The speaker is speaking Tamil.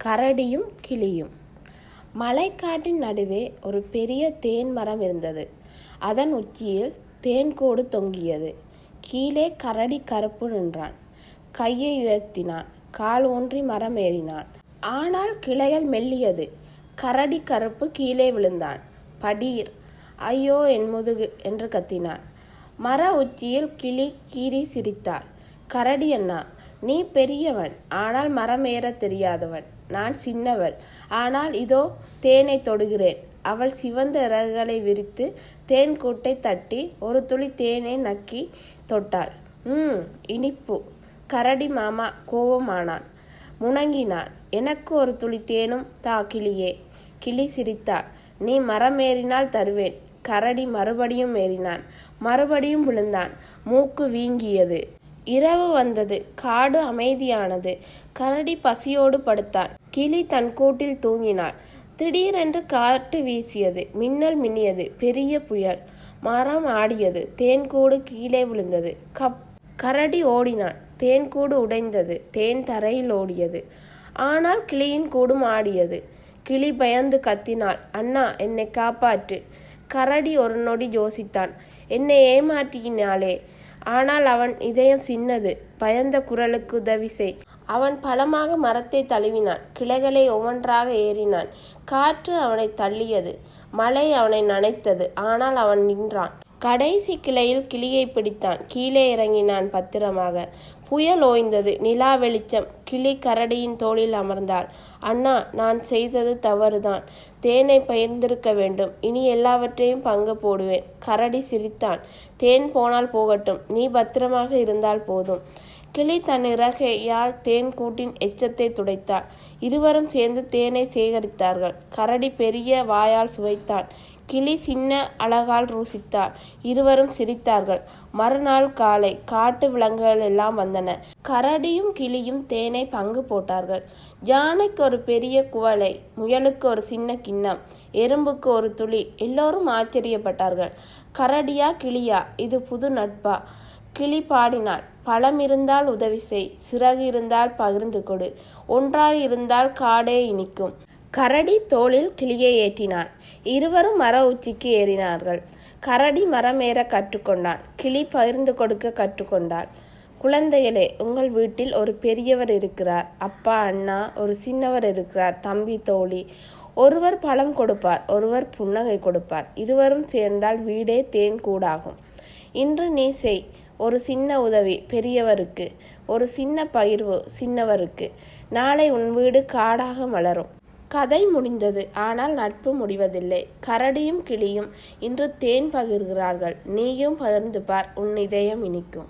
கரடியும் கிளியும். மலைக்காட்டின் நடுவே ஒரு பெரிய தேன் மரம் இருந்தது. அதன் உச்சியில் தேன்கூடு தொங்கியது. கீழே கரடி கருப்பு நின்றான். கையை உயர்த்தினான். கால் ஊன்றி மரம் ஏறினான். ஆனால் கிளைகள் மெல்லியது. கரடி கருப்பு கீழே விழுந்தான். படீர்! ஐயோ, என் முதுகு என்று கத்தினான். மர உச்சியில் கிளி கீறி சிரித்தாள். கரடி அண்ணா, நீ பெரியவன், ஆனால் மரம் ஏற தெரியாதவன். நான் சின்னவள், ஆனால் இதோ தேனை தொடுகிறேன். அவள் சிவந்த இறகுகளை விரித்து தேன் கூட்டை தட்டி ஒரு துளி தேனை நக்கி தொட்டாள். இனிப்பு! கரடி மாமா கோபமானான். முணங்கினான். எனக்கு ஒரு துளி தேனும் தா கிளியே. கிளி சிரித்தாள். நீ மரம் ஏறினால் தருவேன். கரடி மறுபடியும் ஏறினான். மறுபடியும் விழுந்தான். மூக்கு வீங்கியது. இரவு வந்தது. காடு அமைதியானது. கரடி பசியோடு படுத்தான். கிளி தன் கூட்டில் தூங்கினாள். திடீரென்று காற்று வீசியது. மின்னல் மின்னியது. பெரிய புயல். மரம் ஆடியது. தேன்கூடு கீழே விழுந்தது. கரடி ஓடினான். தேன்கூடு உடைந்தது. தேன் தரையில் ஓடியது. ஆனால் கிளியின் கூடும் ஆடியது. கிளி பயந்து கத்தினாள். அண்ணா, என்னை காப்பாற்று. கரடி ஒரு நொடி யோசித்தான். என்னை ஏமாற்றினாளே. ஆனால் அவன் இதயம் சின்னது. பயந்த குரலுக்கு உதவி செய். அவன் பலமாக மரத்தை தழுவினான். கிளைகளை ஒவ்வொன்றாக ஏறினான். காற்று அவனை தள்ளியது. மழை அவனை நனைத்தது. ஆனால் அவன் நின்றான். கடைசி கிளையில் கிளியை பிடித்தான். கீழே இறங்கினான் பத்திரமாக. புயல் ஓய்ந்தது. நிலா வெளிச்சம். கிளி கரடியின் தோளில் அமர்ந்தாள். அண்ணா, நான் செய்தது தவறுதான். தேனை பகிர்ந்திருக்க வேண்டும். இனி எல்லாவற்றையும் பங்கு போடுவேன். கரடி சிரித்தான். தேன் போனால் போகட்டும், நீ பத்திரமாக இருந்தால் போதும். கிளி தன் இறகையால் தேன் கூட்டின் எச்சத்தை துடைத்தாள். இருவரும் சேர்ந்து தேனை சேகரித்தார்கள். கரடி பெரிய வாயால் சுவைத்தான். கிளி சின்ன அழகால் ருசித்தாள். இருவரும் சிரித்தார்கள். மறுநாள் காலை காட்டு விலங்குகள் எல்லாம் வந்தன. கரடியும் கிளியும் தேனை பங்கு போட்டார்கள். யானைக்கு ஒரு பெரிய குவளை, முயலுக்கு ஒரு சின்ன கிண்ணம், எறும்புக்கு ஒரு துளி. எல்லோரும் ஆச்சரியப்பட்டார்கள். கரடியா கிளியா, இது புது நட்பா? கிளி பாடினாள். பழம் இருந்தால் உதவி செய், சிறகு இருந்தால் பகிர்ந்து கொடு, ஒன்றாய் இருந்தால் காடே இனிக்கும். கரடி தோளில் கிளியை ஏற்றினான். இருவரும் மர உச்சிக்கு ஏறினார்கள். கரடி மரம் ஏற கற்றுக்கொண்டான். கிளி பகிர்ந்து கொடுக்க கற்றுக்கொண்டாள். குழந்தைகளே, உங்கள் வீட்டில் ஒரு பெரியவர் இருக்கிறார். அப்பா, அண்ணா. ஒரு சின்னவர் இருக்கிறார், தம்பி, தோழி. ஒருவர் பழம் கொடுப்பார், ஒருவர் புன்னகை கொடுப்பார். இருவரும் சேர்ந்தால் வீடே தேன் கூடாகும். இன்று நீ செய் ஒரு சின்ன உதவி பெரியவருக்கு, ஒரு சின்ன பகிர்வு சின்னவருக்கு. நாளை உன் வீடு காடாக மலரும். கதை முடிந்தது. ஆனால் நட்பு முடிவதில்லை. கரடியும் கிளியும் இன்று தேன் பகிர்கிறார்கள். நீயும் பகிர்ந்து பார், உன் இதயம் இனிக்கும்.